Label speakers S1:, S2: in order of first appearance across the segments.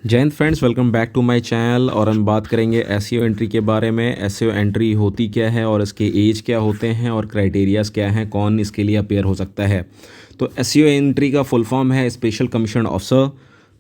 S1: जय हिंद friends, welcome back to my channel. और हम बात करेंगे एसईओ एंट्री के बारे में। एसईओ एंट्री होती क्या है और इसके एज क्या होते हैं और क्राइटेरियाज क्या हैं, कौन इसके लिए अपेयर हो सकता है। तो एसईओ एंट्री का फुल फॉर्म है स्पेशल कमीशन ऑफिसर,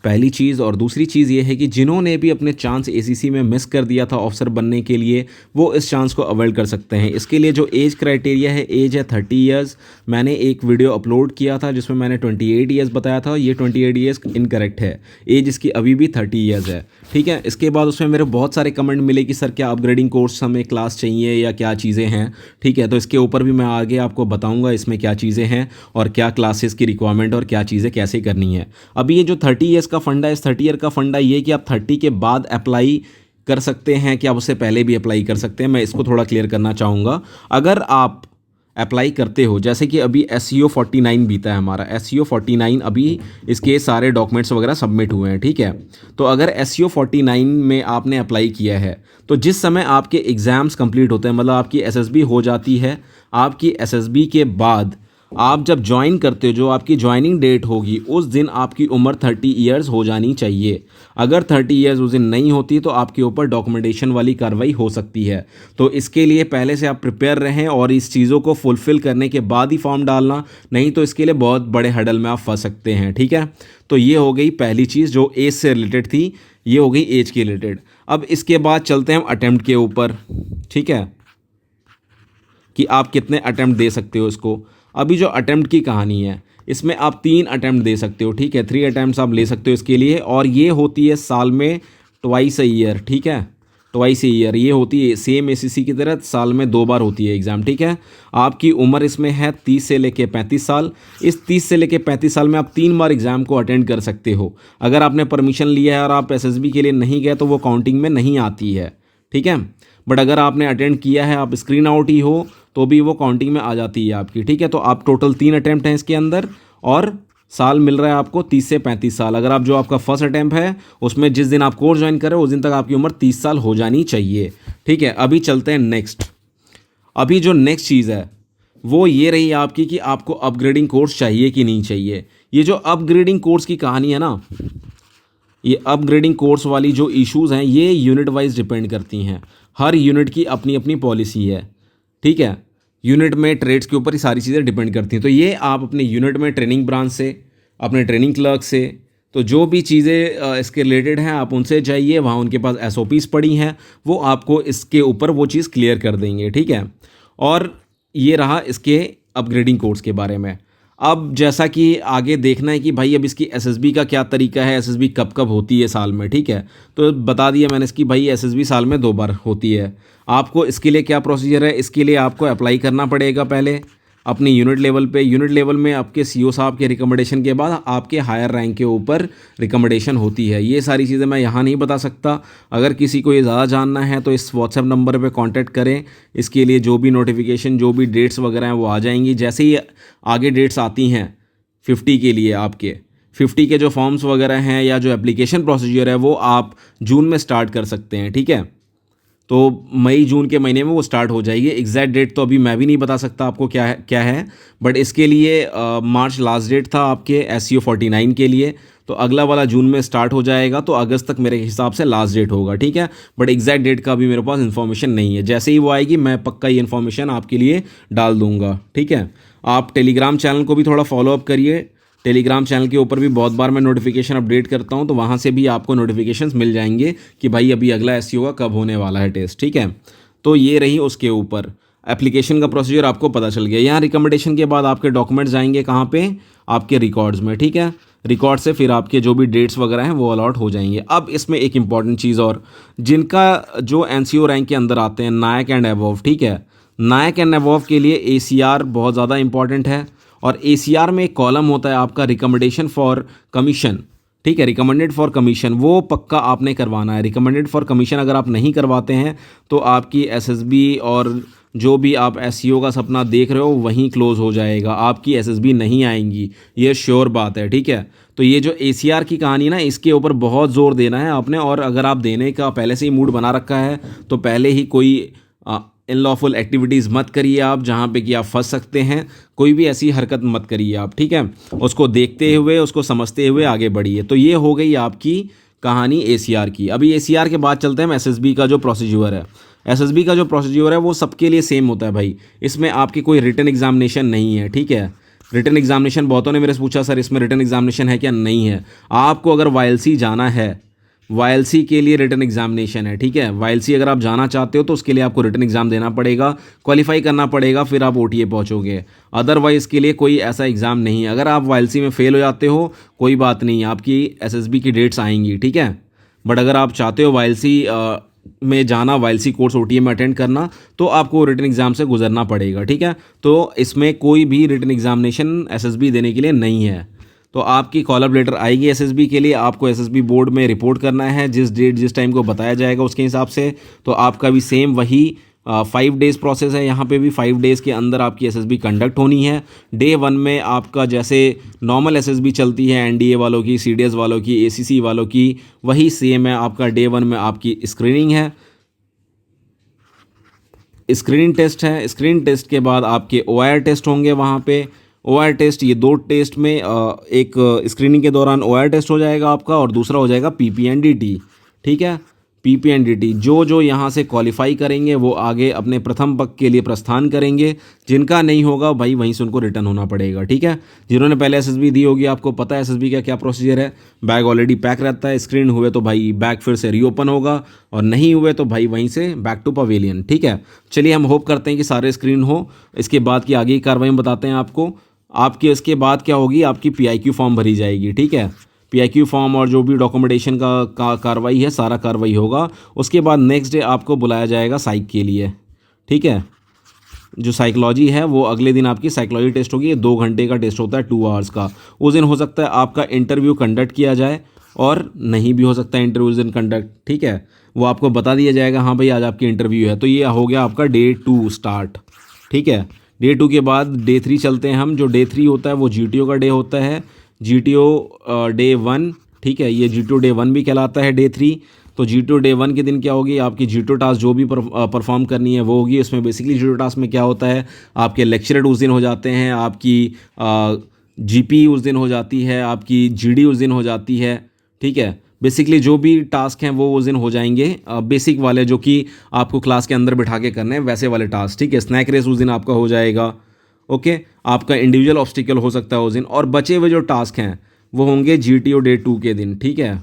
S1: पहली चीज़। और दूसरी चीज़ ये है कि जिन्होंने भी अपने चांस एसीसी में मिस कर दिया था ऑफिसर बनने के लिए, वो इस चांस को अवॉइड कर सकते हैं। इसके लिए जो एज क्राइटेरिया है, एज है 30 ईयर्स। मैंने एक वीडियो अपलोड किया था जिसमें मैंने 28 ईयर्स बताया था। ये 28 ईयर्स इनकरेक्ट है, एज इसकी अभी भी 30 ईयर्स है। ठीक है। इसके बाद उसमें मेरे बहुत सारे कमेंट मिले कि सर क्या अपग्रेडिंग कोर्स हमें क्लास चाहिए या क्या चीज़ें हैं। ठीक है, तो इसके ऊपर भी मैं आगे आपको बताऊंगा इसमें क्या चीज़ें हैं और क्या क्लासेस की रिक्वायरमेंट और क्या चीज़ें कैसे करनी है। अभी ये जो 30 ईयर्स का फंडा है, इस 30 ईयर का फंडा ये कि आप 30 के बाद अप्लाई कर सकते हैं कि आप उससे पहले भी अप्लाई कर सकते हैं। मैं इसको थोड़ा क्लियर करना चाहूँगा। अगर आप अप्लाई करते हो, जैसे कि अभी SEO 49 बीता है हमारा, SEO 49 अभी इसके सारे डॉक्यूमेंट्स वगैरह सबमिट हुए हैं। ठीक है, तो अगर SEO 49 में आपने अप्लाई किया है तो जिस समय आपके एग्ज़ाम्स कंप्लीट होते हैं, मतलब आपकी SSB हो जाती है, आपकी SSB के बाद आप जब ज्वाइन करते हो, जो आपकी ज्वाइनिंग डेट होगी उस दिन आपकी उम्र 30 ईयर्स हो जानी चाहिए। अगर 30 ईयर्स उस दिन नहीं होती तो आपके ऊपर डॉक्यूमेंटेशन वाली कार्रवाई हो सकती है। तो इसके लिए पहले से आप प्रिपेयर रहें और इस चीज़ों को फुलफ़िल करने के बाद ही फॉर्म डालना, नहीं तो इसके लिए बहुत बड़े हडल में आप फंस सकते हैं। ठीक है, तो ये हो गई पहली चीज़ जो एज से रिलेटेड थी, ये हो गई एज के रिलेटेड। अब इसके बाद चलते हैं हम अटेम्प्ट के ऊपर। ठीक है, कि आप कितने अटेम्प्ट दे सकते हो इसको। अभी जो अटेम्प्ट की कहानी है, इसमें आप 3 अटेम्प्ट दे सकते हो। ठीक है, 3 अटेम्प्ट्स आप ले सकते हो इसके लिए, और ये होती है साल में ट्वाइस अ ईयर। ठीक है, ट्वाइस अ ईयर ये होती है, सेम एसीसी की तरह साल में 2 बार होती है एग्ज़ाम। ठीक है, आपकी उम्र इसमें है 30 से लेके 35 साल। इस 30 से लेके 35 साल में आप 3 बार एग्ज़ाम को अटेंड कर सकते हो। अगर आपने परमिशन लिया है और आप SSB के लिए नहीं गए तो वो काउंटिंग में नहीं आती है। ठीक है, बट अगर आपने अटेंड किया है, आप स्क्रीन आउट ही हो, तो भी वो काउंटिंग में आ जाती है आपकी। ठीक है, तो आप टोटल 3 अटैम्प्ट हैं इसके अंदर, और साल मिल रहा है आपको 30 से 35 साल। अगर आप जो आपका फर्स्ट अटैम्प्ट है उसमें जिस दिन आप कोर्स ज्वाइन करें उस दिन तक आपकी उम्र 30 साल हो जानी चाहिए। ठीक है, अभी चलते हैं नेक्स्ट। अभी जो नेक्स्ट चीज़ है वो ये रही आपकी कि आपको अपग्रेडिंग कोर्स चाहिए कि नहीं चाहिए। ये जो अपग्रेडिंग कोर्स की कहानी है ना, ये अपग्रेडिंग कोर्स वाली जो इश्यूज़ हैं ये यूनिट वाइज डिपेंड करती हैं। हर यूनिट की अपनी अपनी पॉलिसी है। ठीक है, यूनिट में ट्रेड्स के ऊपर ही सारी चीज़ें डिपेंड करती हैं। तो ये आप अपने यूनिट में ट्रेनिंग ब्रांच से, अपने ट्रेनिंग क्लर्क से, तो जो भी चीज़ें इसके रिलेटेड हैं आप उनसे जाइए, वहाँ उनके पास SOPs पड़ी हैं, वो आपको इसके ऊपर वो चीज़ क्लियर कर देंगे। ठीक है, और ये रहा इसके अपग्रेडिंग कोर्स के बारे में। अब जैसा कि आगे देखना है कि भाई अब इसकी SSB का क्या तरीका है, SSB कब कब होती है साल में। ठीक है, तो बता दिया मैंने इसकी भाई SSB साल में 2 बार होती है। आपको इसके लिए क्या प्रोसीजर है, इसके लिए आपको अप्लाई करना पड़ेगा पहले अपनी यूनिट लेवल पे। यूनिट लेवल में आपके CO साहब के रिकमेंडेशन के बाद आपके हायर रैंक के ऊपर रिकमेंडेशन होती है। ये सारी चीज़ें मैं यहाँ नहीं बता सकता। अगर किसी को ये ज़्यादा जानना है तो इस व्हाट्सएप नंबर पे कांटेक्ट करें। इसके लिए जो भी नोटिफिकेशन, जो भी डेट्स वगैरह हैं वो आ जाएंगी। जैसे ही आगे डेट्स आती हैं 50 के लिए, आपके 50 के जो फॉर्म्स वगैरह हैं या जो एप्लीकेशन प्रोसीजर है वो आप जून में स्टार्ट कर सकते हैं। ठीक है, तो मई जून के महीने में वो स्टार्ट हो जाएगी। एग्जैक्ट डेट तो अभी मैं भी नहीं बता सकता आपको क्या है, बट इसके लिए मार्च लास्ट डेट था आपके SEO 49 के लिए। तो अगला वाला जून में स्टार्ट हो जाएगा, तो अगस्त तक मेरे हिसाब से लास्ट डेट होगा। ठीक है, बट एग्जैक्ट डेट का अभी मेरे पास इन्फॉर्मेशन नहीं है। जैसे ही वो आएगी मैं पक्का ये इन्फॉर्मेशन आपके लिए डाल दूंगा। ठीक है, आप टेलीग्राम चैनल को भी थोड़ा फॉलोअप करिए। टेलीग्राम चैनल के ऊपर भी बहुत बार मैं नोटिफिकेशन अपडेट करता हूं, तो वहां से भी आपको नोटिफिकेशंस मिल जाएंगे कि भाई अभी अगला SEO का कब होने वाला है टेस्ट। ठीक है, तो ये रही उसके ऊपर एप्लीकेशन का प्रोसीजर आपको पता चल गया। यहाँ रिकमेंडेशन के बाद आपके डॉक्यूमेंट्स जाएंगे कहाँ पे, आपके रिकॉर्ड्स में। ठीक है, रिकॉर्ड से फिर आपके जो भी डेट्स वगैरह हैं वो अलॉट हो जाएंगे। अब इसमें एक इंपॉर्टेंट चीज़ और, जिनका जो NCO रैंक के अंदर आते हैं, नायक एंड अबव। ठीक है, नायक एंड अबव के लिए ACR बहुत ज़्यादा इंपॉर्टेंट है, और ACR में एक कॉलम होता है आपका रिकमेंडेशन फॉर कमीशन। ठीक है, रिकमेंडेड फॉर कमीशन वो पक्का आपने करवाना है। रिकमेंडेड फॉर कमीशन अगर आप नहीं करवाते हैं तो आपकी SSB और जो भी आप SEO का सपना देख रहे हो वहीं क्लोज हो जाएगा, आपकी SSB नहीं आएंगी, ये श्योर बात है। ठीक है, तो ये जो ACR की कहानी ना, इसके ऊपर बहुत ज़ोर देना है आपने। और अगर आप देने का पहले से ही मूड बना रखा है तो पहले ही कोई इनलॉफुल एक्टिविटीज़ मत करिए आप, जहाँ पे कि आप फंस सकते हैं। कोई भी ऐसी हरकत मत करिए आप। ठीक है, उसको देखते हुए, उसको समझते हुए आगे बढ़िए। तो ये हो गई आपकी कहानी ACR की। अभी ACR के बाद चलते हैं हम SSB का जो प्रोसीजर है। SSB का जो प्रोसीजर है वो सबके लिए सेम होता है भाई। इसमें आपकी कोई रिटन एग्जामिनेशन नहीं है, ठीक है। रिटन एग्जामिनेशन बहुतों ने मेरे से पूछा सर इसमें रिटन एग्जामिनेशन है क्या? नहीं है। आपको अगर YLC जाना है, YLC के लिए रिटन एग्जामिनेशन है, ठीक है। YLC अगर आप जाना चाहते हो तो उसके लिए आपको रिटन एग्जाम देना पड़ेगा, क्वालिफाई करना पड़ेगा, फिर आप OTA पहुंचोगे। अदरवाइज़ के लिए कोई ऐसा एग्ज़ाम नहीं है। अगर आप YLC में फ़ेल हो जाते हो कोई बात नहीं, आपकी SSB की डेट्स आएंगी, ठीक है। बट अगर आप चाहते हो YLC में जाना, YLC कोर्स OTA में अटेंड करना, तो आपको रिटन एग्ज़ाम से गुजरना पड़ेगा, ठीक है। तो इसमें कोई भी रिटन एग्जामिनेशन SSB देने के लिए नहीं है। तो आपकी कॉल अप लेटर आएगी SSB के लिए, आपको SSB बोर्ड में रिपोर्ट करना है जिस डेट जिस टाइम को बताया जाएगा उसके हिसाब से। तो आपका भी सेम वही 5 डेज़ प्रोसेस है। यहाँ पे भी 5 डेज़ के अंदर आपकी SSB कंडक्ट होनी है। डे 1 में आपका जैसे नॉर्मल SSB चलती है NDA वालों की, CDS वालों की, ACC वालों की, वही सेम है। आपका डे 1 में आपकी स्क्रीनिंग है, स्क्रीनिंग टेस्ट है। स्क्रीनिंग टेस्ट के बाद आपके OIR टेस्ट होंगे वहाँ पे। OIR टेस्ट, ये 2 टेस्ट में एक स्क्रीनिंग के दौरान OIR टेस्ट हो जाएगा आपका और दूसरा हो जाएगा PPNDT, ठीक है। PPNDT जो यहाँ से क्वालिफाई करेंगे वो आगे अपने प्रथम पक्ष के लिए प्रस्थान करेंगे। जिनका नहीं होगा भाई वहीं से उनको रिटर्न होना पड़ेगा, ठीक है। जिन्होंने पहले SSB दी होगी आपको पता है SSB का क्या प्रोसीजर है। बैग ऑलरेडी पैक रहता है, स्क्रीन हुए तो भाई बैग फिर से रीओपन होगा और नहीं हुए तो भाई वहीं से बैक टू पवेलियन, ठीक है। चलिए हम होप करते हैं कि सारे स्क्रीन हो। इसके बाद की आगे की कार्रवाई बताते हैं आपको। आपकी इसके बाद क्या होगी, आपकी PIQ फॉर्म भरी जाएगी, ठीक है। PIQ फॉर्म और जो भी डॉक्यूमेंटेशन का कार्रवाई है सारा कार्रवाई होगा। उसके बाद नेक्स्ट डे आपको बुलाया जाएगा साइक के लिए, ठीक है। जो साइकोलॉजी है वो अगले दिन आपकी साइकोलॉजी टेस्ट होगी। ये 2 घंटे का टेस्ट होता है, 2 आवर्स का। उस दिन हो सकता है आपका इंटरव्यू कंडक्ट किया जाए और नहीं भी हो सकता है इंटरव्यू उस दिन कंडक्ट, ठीक है। वो आपको बता दिया जाएगा हाँ भाई आज आपकी इंटरव्यू है। तो ये हो गया आपका डे 2 स्टार्ट, ठीक है। डे 2 के बाद डे 3 चलते हैं हम। जो डे 3 होता है वो GTO का डे होता है। GTO डे 1, ठीक है। ये GTO डे 1 भी कहलाता है डे 3। तो GTO डे 1 के दिन क्या होगी, आपकी GTO टास्क जो भी परफॉर्म करनी है वो होगी। इसमें बेसिकली GTO टास्क में क्या होता है, आपके लेक्चर उस दिन हो जाते हैं, आपकी GP उस दिन हो जाती है, आपकी GD उस दिन हो जाती है, ठीक है। बेसिकली जो भी टास्क हैं वो उस दिन हो जाएंगे, बेसिक वाले जो कि आपको क्लास के अंदर बिठा के करने हैं वैसे वाले टास्क, ठीक है। स्नैक रेस उस दिन आपका हो जाएगा, ओके। आपका इंडिविजुअल ऑब्स्टिकल हो सकता है उस दिन, और बचे हुए जो टास्क हैं वो होंगे GTO डे 2 के दिन, ठीक है।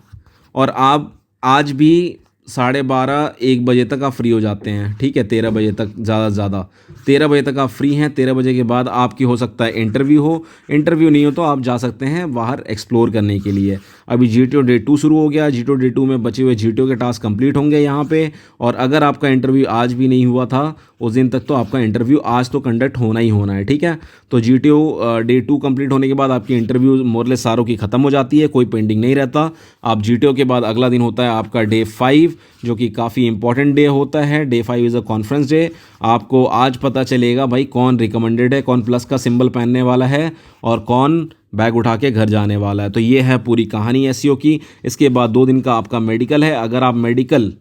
S1: और आप आज भी 12:30-1 बजे तक आप फ्री हो जाते हैं, ठीक है। 13 बजे तक ज़्यादा से ज़्यादा 13 बजे तक आप फ्री हैं। 13 बजे के बाद आपकी हो सकता है इंटरव्यू हो, इंटरव्यू नहीं हो तो आप जा सकते हैं बाहर एक्सप्लोर करने के लिए। अभी GTO डे 2 शुरू हो गया। GTO डे 2 में बचे हुए GTO के टास्क कंप्लीट होंगे यहाँ पे। और अगर आपका इंटरव्यू आज भी नहीं हुआ था उस दिन तक, तो आपका इंटरव्यू आज तो कंडक्ट होना ही होना है, ठीक है। तो GTO डे 2 कंप्लीट होने के बाद आपकी इंटरव्यू मोरलेस सारों की ख़त्म हो जाती है, कोई पेंडिंग नहीं रहता। आप GTO के बाद अगला दिन होता है आपका डे 5, जो कि काफ़ी इंपॉर्टेंट डे होता है। Day 5 is a conference day. आपको आज पता चलेगा भाई कौन रिकमेंडेड है, कौन प्लस का सिंबल पहनने वाला है और कौन बैग उठा के घर जाने वाला है। तो ये है पूरी कहानी SEO की। इसके बाद 2 दिन का आपका मेडिकल है। अगर आप मेडिकल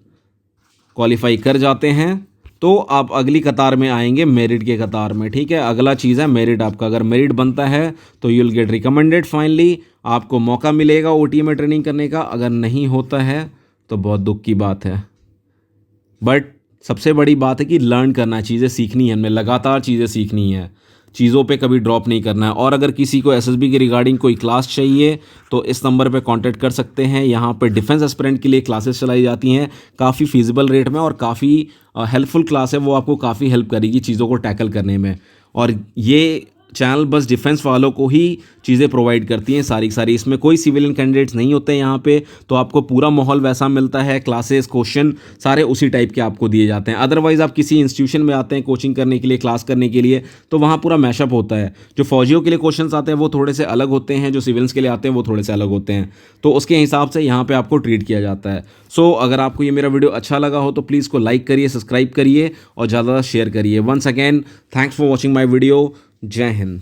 S1: क्वालिफाई कर जाते हैं तो आप अगली कतार में आएंगे मेरिट के कतार में, ठीक है। अगला चीज़ है मेरिट आपका। अगर मेरिट बनता है तो you will get recommended. Finally आपको मौका मिलेगा OTA में ट्रेनिंग करने का। अगर नहीं होता है तो बहुत दुख की बात है, बट सबसे बड़ी बात है कि लर्न करना, चीज़ें सीखनी है, हमें लगातार चीज़ें सीखनी है, चीज़ों पे कभी ड्रॉप नहीं करना है। और अगर किसी को SSB के रिगार्डिंग कोई क्लास चाहिए तो इस नंबर पे कांटेक्ट कर सकते हैं। यहाँ पे डिफेंस एस्पिरेंट के लिए क्लासेस चलाई जाती हैं काफ़ी फीजिबल रेट में, और काफ़ी हेल्पफुल क्लास है। वो आपको काफ़ी हेल्प करेगी चीज़ों को टैकल करने में। और ये चैनल बस डिफेंस वालों को ही चीज़ें प्रोवाइड करती हैं सारी सारी। इसमें कोई सिविलियन कैंडिडेट्स नहीं होते हैं यहाँ पे, तो आपको पूरा माहौल वैसा मिलता है। क्लासेस, क्वेश्चन सारे उसी टाइप के आपको दिए जाते हैं। अदरवाइज़ आप किसी इंस्टीट्यूशन में आते हैं कोचिंग करने के लिए, क्लास करने के लिए, तो वहाँ पूरा मैशअप होता है। जो फौजियों के लिए क्वेश्चन आते हैं वो थोड़े से अलग होते हैं, जो सिविलियंस के लिए आते हैं वो थोड़े से अलग होते हैं। तो उसके हिसाब से यहाँ पर आपको ट्रीट किया जाता है। सो अगर आपको ये मेरा वीडियो अच्छा लगा हो तो प्लीज़ इसको लाइक करिए, सब्सक्राइब करिए और ज़्यादा शेयर करिए। Once again thanks for watching my video. जय हिंद।